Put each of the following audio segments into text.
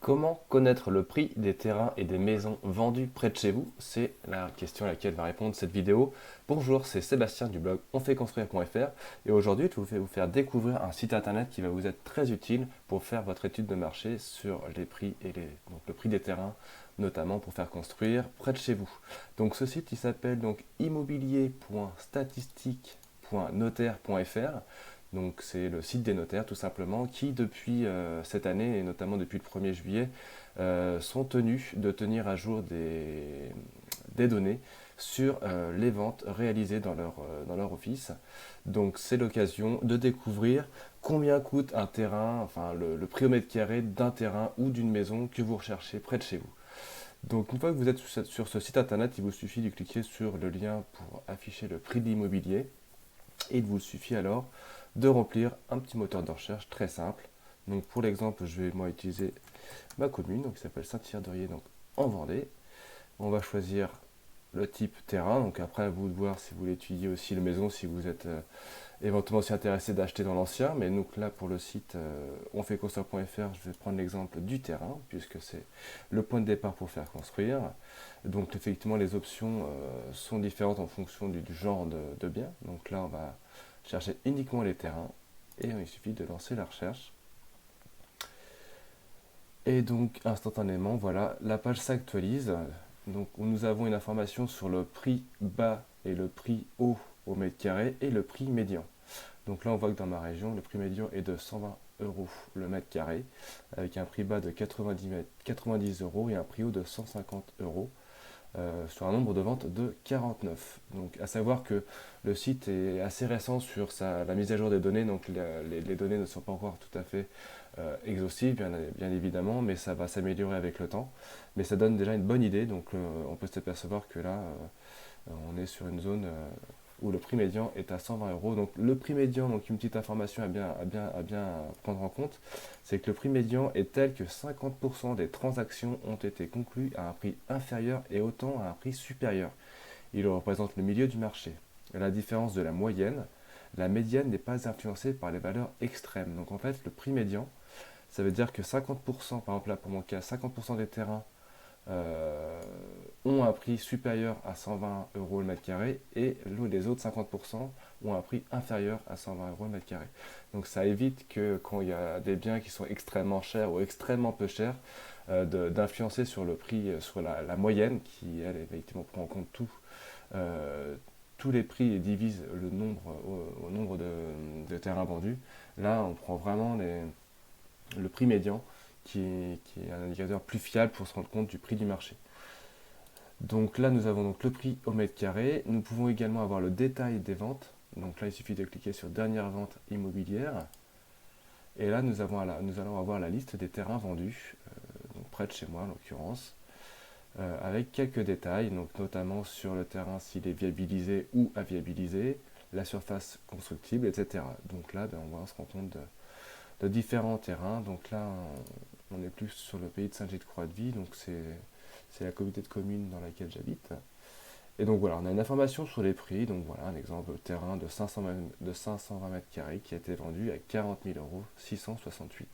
Comment connaître le prix des terrains et des maisons vendus près de chez vous? C'est la question à laquelle va répondre cette vidéo. Bonjour, c'est Sébastien du blog onfaitconstruire.fr et aujourd'hui je vais vous faire découvrir un site internet qui va vous être très utile pour faire votre étude de marché sur les prix et donc le prix des terrains, notamment pour faire construire près de chez vous. Donc ce site il s'appelle donc immobilier.statistique.notaire.fr. Donc c'est le site des notaires tout simplement qui depuis cette année et notamment depuis le 1er juillet sont tenus de tenir à jour des données sur les ventes réalisées dans leur office. Donc c'est l'occasion de découvrir combien coûte un terrain, enfin le prix au mètre carré d'un terrain ou d'une maison que vous recherchez près de chez vous. Donc une fois que vous êtes sur ce site internet, il vous suffit de cliquer sur le lien pour afficher le prix de l'immobilier et il vous suffit alors de remplir un petit moteur de recherche très simple. Donc pour l'exemple, je vais moi utiliser ma commune, donc qui s'appelle Saint-Thierry-d'Orier, donc en Vendée. On va choisir le type terrain, donc après à vous de voir si vous voulez étudier aussi la maison, si vous êtes éventuellement aussi intéressé d'acheter dans l'ancien, mais donc là pour le site onfaitconstruire.fr, je vais prendre l'exemple du terrain, puisque c'est le point de départ pour faire construire. Donc effectivement les options sont différentes en fonction du genre de bien. Donc là on va chercher uniquement les terrains et il suffit de lancer la recherche. Et donc instantanément, voilà, la page s'actualise. Donc nous avons une information sur le prix bas et le prix haut au mètre carré et le prix médian. Donc là on voit que dans ma région, le prix médian est de 120 euros le mètre carré, avec un prix bas de 90 euros et un prix haut de 150 euros. Sur un nombre de ventes de 49. Donc à savoir que le site est assez récent sur la mise à jour des données, donc les données ne sont pas encore tout à fait exhaustives, bien évidemment, mais ça va s'améliorer avec le temps. Mais ça donne déjà une bonne idée, donc on peut s'apercevoir que là, on est sur une zone où le prix médian est à 120 euros. Donc le prix médian, donc une petite information à bien prendre en compte, c'est que le prix médian est tel que 50% des transactions ont été conclues à un prix inférieur et autant à un prix supérieur. Il représente le milieu du marché. À la différence de la médiane n'est pas influencée par les valeurs extrêmes. Donc en fait, le prix médian, ça veut dire que 50%, par exemple là pour mon cas, 50% des terrains euh, ont un prix supérieur à 120 euros le mètre carré et les autres 50% ont un prix inférieur à 120 euros le mètre carré. Donc ça évite que quand il y a des biens qui sont extrêmement chers ou extrêmement peu chers, d'influencer sur le prix, sur la moyenne qui elle effectivement prend en compte euh, tous les prix et divise le nombre au nombre de terrains vendus. Là on prend vraiment le prix médian qui est un indicateur plus fiable pour se rendre compte du prix du marché. Donc là, nous avons donc le prix au mètre carré. Nous pouvons également avoir le détail des ventes. Donc là, il suffit de cliquer sur Dernière vente immobilière. Et là, nous allons avoir la liste des terrains vendus, donc près de chez moi en l'occurrence, avec quelques détails, donc notamment sur le terrain s'il est viabilisé ou à viabiliser, la surface constructible, etc. Donc là, on se rend compte de différents terrains. Donc là, on est plus sur le pays de Saint-Gilles-de-Croix-de-Vie, donc c'est la communauté de communes dans laquelle j'habite. Et donc voilà, on a une information sur les prix. Donc voilà, un exemple, terrain de 520 mètres carrés qui a été vendu à 40 000 euros 668.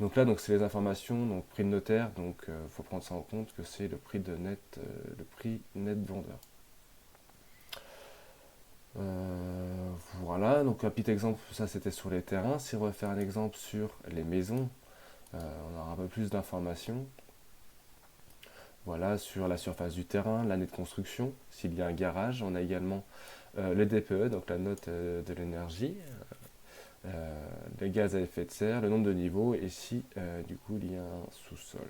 Donc là, donc c'est les informations, donc prix de notaire, donc il faut prendre ça en compte que c'est le prix net vendeur. Voilà, donc un petit exemple, ça c'était sur les terrains. Si on va faire un exemple sur les maisons, on aura un peu plus d'informations. Voilà, sur la surface du terrain, l'année de construction, s'il y a un garage, on a également le DPE, donc la note de l'énergie, les gaz à effet de serre, le nombre de niveaux et si du coup il y a un sous-sol.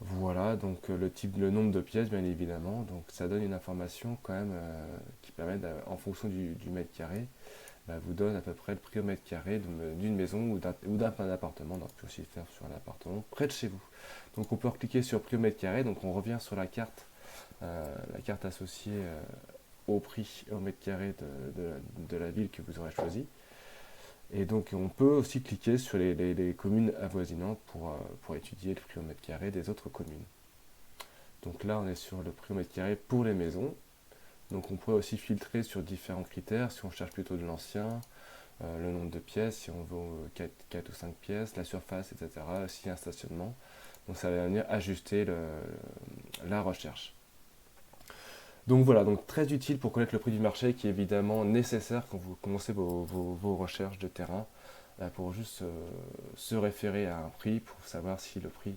Voilà, donc le nombre de pièces bien évidemment, donc ça donne une information quand même qui permet, en fonction du mètre carré, vous donne à peu près le prix au mètre carré d'une maison ou d'un appartement. Donc, on peut aussi faire sur un appartement près de chez vous. Donc, on peut cliquer sur prix au mètre carré. Donc, on revient sur la carte associée au prix au mètre carré de la ville que vous aurez choisi. Et donc, on peut aussi cliquer sur les communes avoisinantes pour étudier le prix au mètre carré des autres communes. Donc là, on est sur le prix au mètre carré pour les maisons. Donc, on pourrait aussi filtrer sur différents critères si on cherche plutôt de l'ancien, le nombre de pièces, si on veut 4 ou 5 pièces, la surface, etc., s'il y a un stationnement. Donc ça va venir ajuster la recherche. Donc voilà, donc très utile pour connaître le prix du marché, qui est évidemment nécessaire quand vous commencez vos recherches de terrain, pour juste se référer à un prix, pour savoir si le prix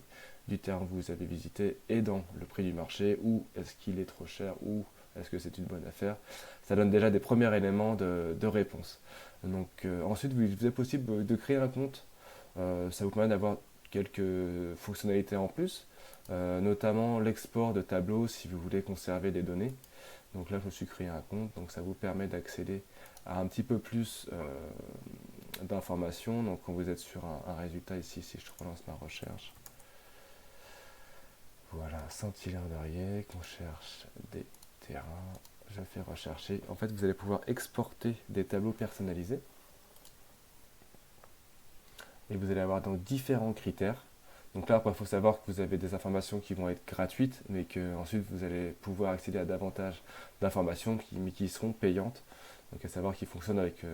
du terrain que vous avez visité est dans le prix du marché, ou est-ce qu'il est trop cher, ou est-ce que c'est une bonne affaire. Ça donne déjà des premiers éléments de réponse. Donc ensuite, vous est possible de créer un compte. Ça vous permet d'avoir quelques fonctionnalités en plus, notamment l'export de tableaux si vous voulez conserver des données. Donc là, je me suis créé un compte, donc ça vous permet d'accéder à un petit peu plus d'informations. Donc quand vous êtes sur un résultat ici, si je relance ma recherche, voilà, Saint-Hilaire-de-Riez, qu'on cherche des terrains, je fais rechercher. En fait, vous allez pouvoir exporter des tableaux personnalisés. Et vous allez avoir donc différents critères. Donc là, il faut savoir que vous avez des informations qui vont être gratuites, mais que ensuite vous allez pouvoir accéder à davantage d'informations mais qui seront payantes. Donc à savoir qu'ils fonctionnent avec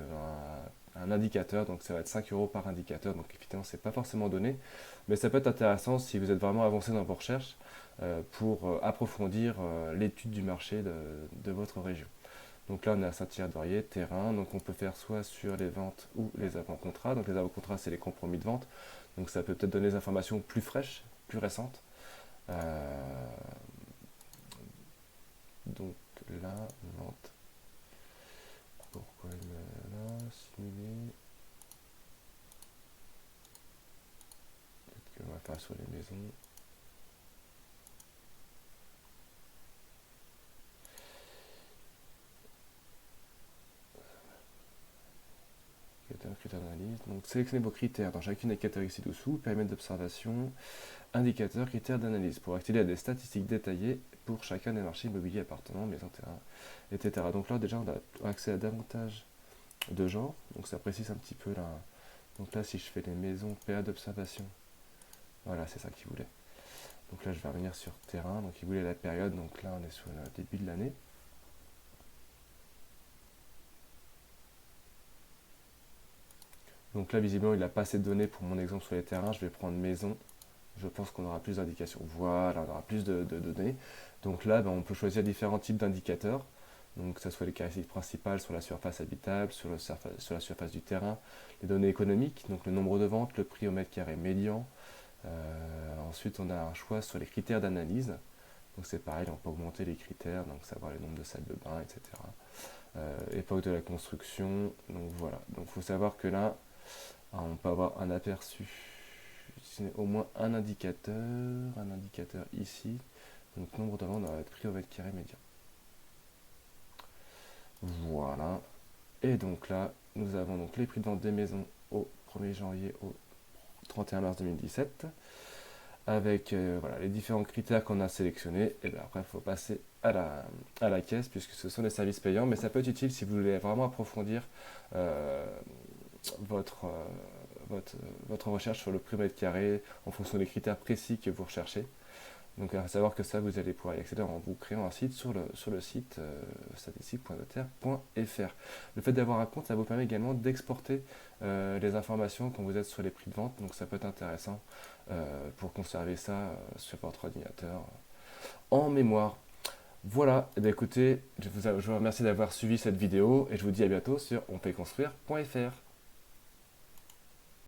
un indicateur, donc ça va être 5 € par indicateur, donc évidemment c'est pas forcément donné, mais ça peut être intéressant si vous êtes vraiment avancé dans vos recherches pour approfondir l'étude du marché de votre région. Donc là, on est à Saint-Hilaire-de-Riez, terrain. Donc on peut faire soit sur les ventes ou les avant-contrats. Donc les avant-contrats, c'est les compromis de vente. Donc ça peut peut-être donner des informations plus fraîches, plus récentes. Donc là, vente. Pourquoi il me là, simuler. Peut-être qu'on va faire sur les maisons. Critères d'analyse. Donc sélectionnez vos critères dans chacune des catégories ci-dessous, périmètre d'observation, indicateurs, critères d'analyse, pour accéder à des statistiques détaillées pour chacun des marchés immobiliers appartenant, maisons, terrains, etc. Donc là déjà on a accès à davantage de genres, donc ça précise un petit peu là. Donc là si je fais les maisons, période d'observation, voilà c'est ça qu'il voulait. Donc là je vais revenir sur terrain, donc il voulait la période, donc là on est sur le début de l'année. Donc là, visiblement, il n'a pas assez de données pour mon exemple sur les terrains. Je vais prendre maison. Je pense qu'on aura plus d'indications. Voilà, on aura plus de données. Donc là, on peut choisir différents types d'indicateurs. Donc que ce soit les caractéristiques principales sur la surface habitable, sur la surface du terrain, les données économiques, donc le nombre de ventes, le prix au mètre carré médian. Ensuite, on a un choix sur les critères d'analyse. Donc c'est pareil, on peut augmenter les critères, donc savoir le nombre de salles de bain, etc. Époque de la construction, donc voilà. Donc il faut savoir que là, on peut avoir un aperçu, au moins un indicateur ici, donc nombre de ventes dans être prix au mètre carré médian. Voilà, et donc là, nous avons donc les prix de vente des maisons au 1er janvier au 31 mars 2017, avec voilà, les différents critères qu'on a sélectionnés, et bien après il faut passer à la caisse, puisque ce sont des services payants, mais ça peut être utile si vous voulez vraiment approfondir votre, votre recherche sur le prix au mètre carré en fonction des critères précis que vous recherchez. Donc à savoir que ça, vous allez pouvoir y accéder en vous créant un site sur le site statistique.notaire.fr. Le fait d'avoir un compte, ça vous permet également d'exporter les informations quand vous êtes sur les prix de vente. Donc ça peut être intéressant pour conserver ça sur votre ordinateur en mémoire. Voilà, et bien écoutez, je vous remercie d'avoir suivi cette vidéo et je vous dis à bientôt sur onpayconstruire.fr.